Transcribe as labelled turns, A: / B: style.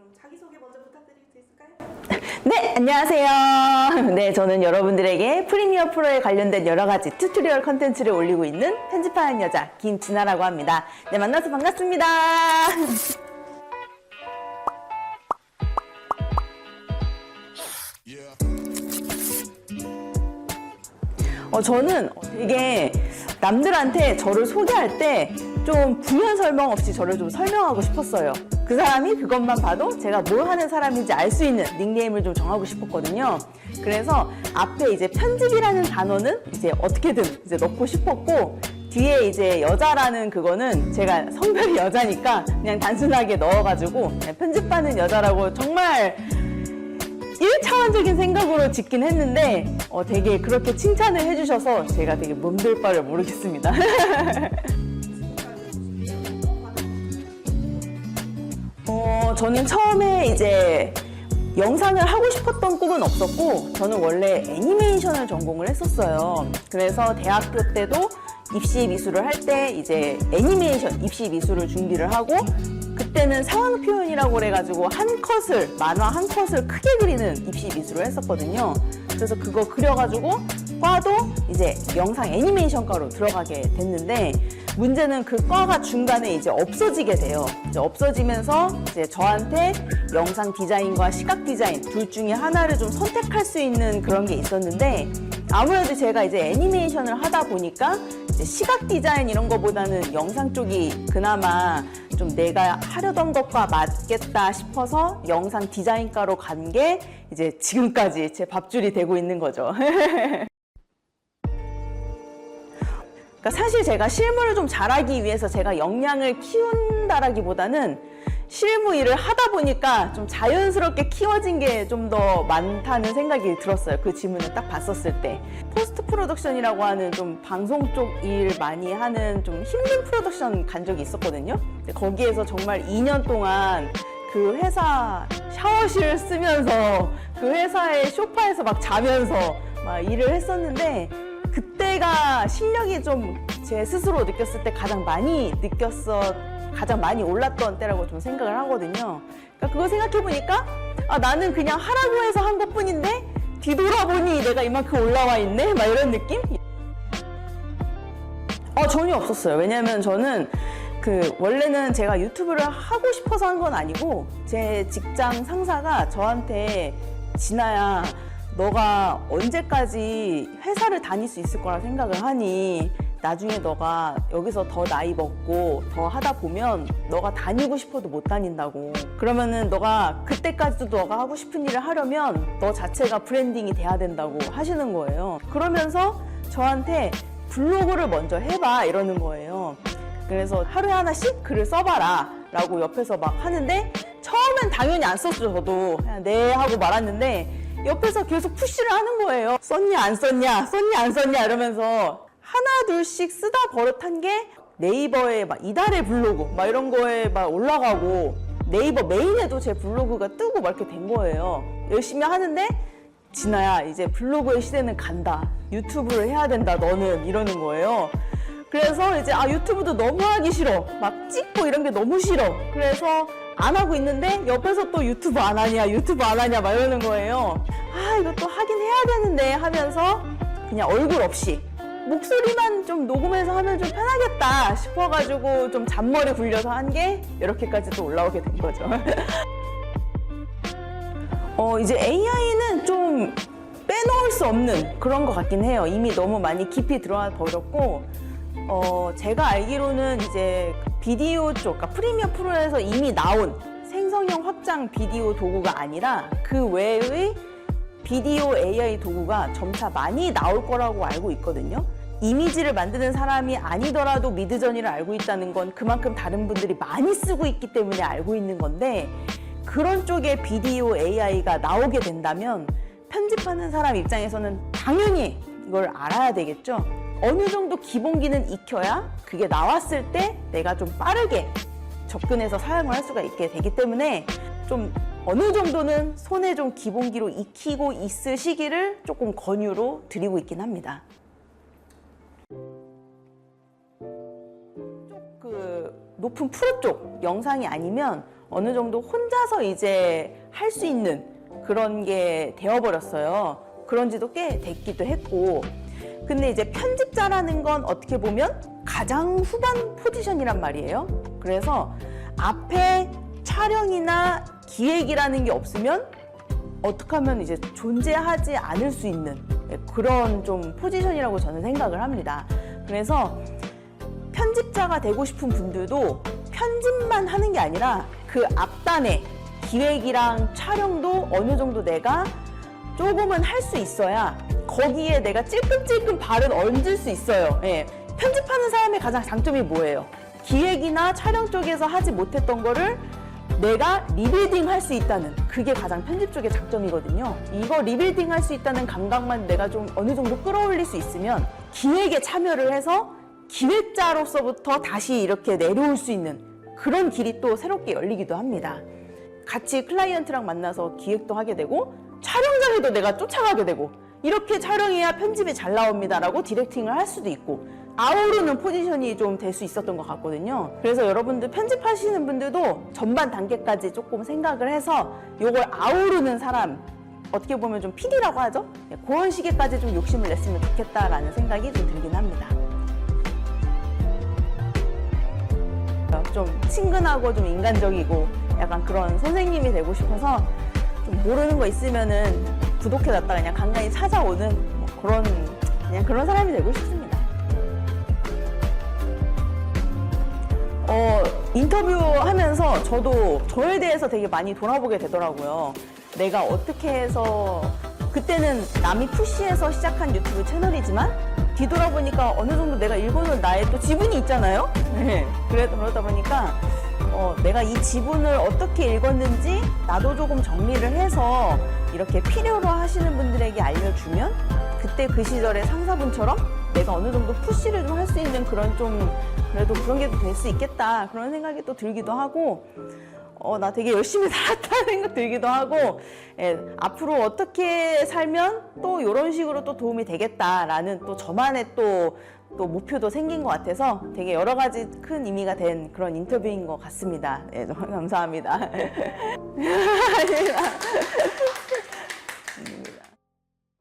A: 그럼 자기소개 먼저 부탁드릴 수 있을까요?
B: 네, 안녕하세요. 네, 저는 여러분들에게 프리미어 프로에 관련된 여러 가지 튜토리얼 컨텐츠를 올리고 있는 편집하는 여자 김진아라고 합니다. 네, 만나서 반갑습니다. 저는 되게 남들한테 저를 소개할 때 좀 부연 설명 없이 저를 좀 설명하고 싶었어요. 그 사람이 그것만 봐도 제가 뭘 하는 사람인지 알 수 있는 닉네임을 좀 정하고 싶었거든요. 그래서 앞에 이제 편집이라는 단어는 이제 어떻게든 이제 넣고 싶었고, 뒤에 이제 여자라는 그거는 제가 성별이 여자니까 그냥 단순하게 넣어가지고 그냥 편집하는 여자라고 정말 1차원적인 생각으로 짓긴 했는데 되게 그렇게 칭찬을 해주셔서 제가 되게 몸둘 바를 모르겠습니다. 저는 처음에 이제 영상을 하고 싶었던 꿈은 없었고, 저는 원래 애니메이션을 전공을 했었어요. 그래서 대학교 때도 입시 미술을 할 때 이제 애니메이션 입시 미술을 준비를 하고, 그때는 상황 표현이라고 그래가지고 만화 한 컷을 크게 그리는 입시 미술을 했었거든요. 그래서 그거 그려가지고 과도 이제 영상 애니메이션과로 들어가게 됐는데, 문제는 그 과가 중간에 이제 없어지게 돼요. 이제 없어지면서 이제 저한테 영상 디자인과 시각 디자인 둘 중에 하나를 좀 선택할 수 있는 그런 게 있었는데, 아무래도 제가 이제 애니메이션을 하다 보니까 이제 시각 디자인 이런 거보다는 영상 쪽이 그나마 좀 내가 하려던 것과 맞겠다 싶어서 영상 디자인과로 간 게 이제 지금까지 제 밥줄이 되고 있는 거죠. 그러니까 사실 제가 실무를 좀 잘하기 위해서 제가 역량을 키운다라기보다는 실무 일을 하다 보니까 좀 자연스럽게 키워진 게 좀 더 많다는 생각이 들었어요. 그 질문을 딱 봤었을 때. 포스트 프로덕션이라고 하는 좀 방송 쪽 일 많이 하는 좀 힘든 프로덕션 간 적이 있었거든요. 근데 거기에서 정말 2년 동안 그 회사 샤워실 쓰면서 그 회사의 소파에서 막 자면서 막 일을 했었는데, 그때가 실력이 좀 제 스스로 느꼈을 때 가장 많이 올랐던 때라고 좀 생각을 하거든요. 그러니까 그거 생각해보니까 나는 그냥 하라고 해서 한 것뿐인데 뒤돌아보니 내가 이만큼 올라와 있네? 막 이런 느낌? 전혀 없었어요. 왜냐면 저는 원래는 제가 유튜브를 하고 싶어서 한 건 아니고, 제 직장 상사가 저한테 진아야, 너가 언제까지 회사를 다닐 수 있을 거라 생각을 하니, 나중에 너가 여기서 더 나이 먹고 더 하다 보면 너가 다니고 싶어도 못 다닌다고. 그러면은 너가 그때까지도 너가 하고 싶은 일을 하려면 너 자체가 브랜딩이 돼야 된다고 하시는 거예요. 그러면서 저한테 블로그를 먼저 해봐 이러는 거예요. 그래서 하루에 하나씩 글을 써봐라 라고 옆에서 막 하는데, 처음엔 당연히 안 썼죠. 저도 그냥 네 하고 말았는데 옆에서 계속 푸시를 하는 거예요. 썼냐 안 썼냐, 썼냐 안 썼냐 이러면서 하나 둘씩 쓰다 버릇한 게 네이버에 막 이달의 블로그 막 이런 거에 막 올라가고, 네이버 메인에도 제 블로그가 뜨고 막 이렇게 된 거예요. 열심히 하는데, 진아야 이제 블로그의 시대는 간다, 유튜브를 해야 된다 너는, 이러는 거예요. 그래서 이제 유튜브도 너무 하기 싫어, 막 찍고 이런 게 너무 싫어. 그래서 안 하고 있는데 옆에서 또 유튜브 안 하냐 막 이러는 거예요. 이것도 하긴 해야 되는데 하면서 그냥 얼굴 없이 목소리만 좀 녹음해서 하면 좀 편하겠다 싶어가지고 좀 잔머리 굴려서 한 게 이렇게까지 또 올라오게 된 거죠. 이제 AI는 좀 빼놓을 수 없는 그런 것 같긴 해요. 이미 너무 많이 깊이 들어와 버렸고, 제가 알기로는 이제 비디오 쪽, 그러니까 프리미어 프로에서 이미 나온 생성형 확장 비디오 도구가 아니라 그 외의 비디오 AI 도구가 점차 많이 나올 거라고 알고 있거든요. 이미지를 만드는 사람이 아니더라도 미드저니를 알고 있다는 건 그만큼 다른 분들이 많이 쓰고 있기 때문에 알고 있는 건데, 그런 쪽에 비디오 AI가 나오게 된다면 편집하는 사람 입장에서는 당연히 이걸 알아야 되겠죠. 어느 정도 기본기는 익혀야 그게 나왔을 때 내가 좀 빠르게 접근해서 사용을 할 수가 있게 되기 때문에, 좀 어느 정도는 손에 좀 기본기로 익히고 있을 시기를 조금 권유로 드리고 있긴 합니다. 높은 프로 쪽 영상이 아니면 어느 정도 혼자서 이제 할 수 있는 그런 게 되어버렸어요. 그런 지도 꽤 됐기도 했고. 근데 이제 편집자라는 건 어떻게 보면 가장 후반 포지션이란 말이에요. 그래서 앞에 촬영이나 기획이라는 게 없으면 어떻게 하면 이제 존재하지 않을 수 있는 그런 좀 포지션이라고 저는 생각을 합니다. 그래서 편집자가 되고 싶은 분들도 편집만 하는 게 아니라 그 앞단에 기획이랑 촬영도 어느 정도 내가 조금은 할 수 있어야 거기에 내가 찔끔찔끔 발을 얹을 수 있어요. 예. 편집하는 사람의 가장 장점이 뭐예요? 기획이나 촬영 쪽에서 하지 못했던 거를 내가 리빌딩 할 수 있다는, 그게 가장 편집 쪽의 장점이거든요. 이거 리빌딩 할 수 있다는 감각만 내가 좀 어느 정도 끌어올릴 수 있으면 기획에 참여를 해서 기획자로서부터 다시 이렇게 내려올 수 있는 그런 길이 또 새롭게 열리기도 합니다. 같이 클라이언트랑 만나서 기획도 하게 되고 촬영장에도 내가 쫓아가게 되고 이렇게 촬영해야 편집이 잘 나옵니다라고 디렉팅을 할 수도 있고 아우르는 포지션이 좀 될 수 있었던 것 같거든요. 그래서 여러분들 편집하시는 분들도 전반 단계까지 조금 생각을 해서 이걸 아우르는 사람, 어떻게 보면 좀 PD라고 하죠? 그런 시기까지 좀 욕심을 냈으면 좋겠다라는 생각이 좀 들긴 합니다. 좀 친근하고 좀 인간적이고 약간 그런 선생님이 되고 싶어서 좀 모르는 거 있으면은 구독해놨다가 그냥 간간히 찾아오는 뭐 그냥 그런 사람이 되고 싶습니다. 인터뷰하면서 저도 저에 대해서 되게 많이 돌아보게 되더라고요. 내가 어떻게 해서 그때는 남이 푸시해서 시작한 유튜브 채널이지만 뒤돌아보니까 어느 정도 내가 읽어놓은 나의 또 지분이 있잖아요. 네. 그러다 보니까 내가 이 지분을 어떻게 읽었는지 나도 조금 정리를 해서 이렇게 필요로 하시는 분들에게 알려주면 그때 그 시절의 상사분처럼 내가 어느 정도 푸시를 좀 할 수 있는 그런 좀 그래도 그런 게 될 수 있겠다 그런 생각이 또 들기도 하고 나 되게 열심히 살았다는 생각 들기도 하고 앞으로 어떻게 살면 또 이런 식으로 또 도움이 되겠다라는 또 저만의 또 목표도 생긴 것 같아서 되게 여러 가지 큰 의미가 된 그런 인터뷰인 것 같습니다. 너무 감사합니다.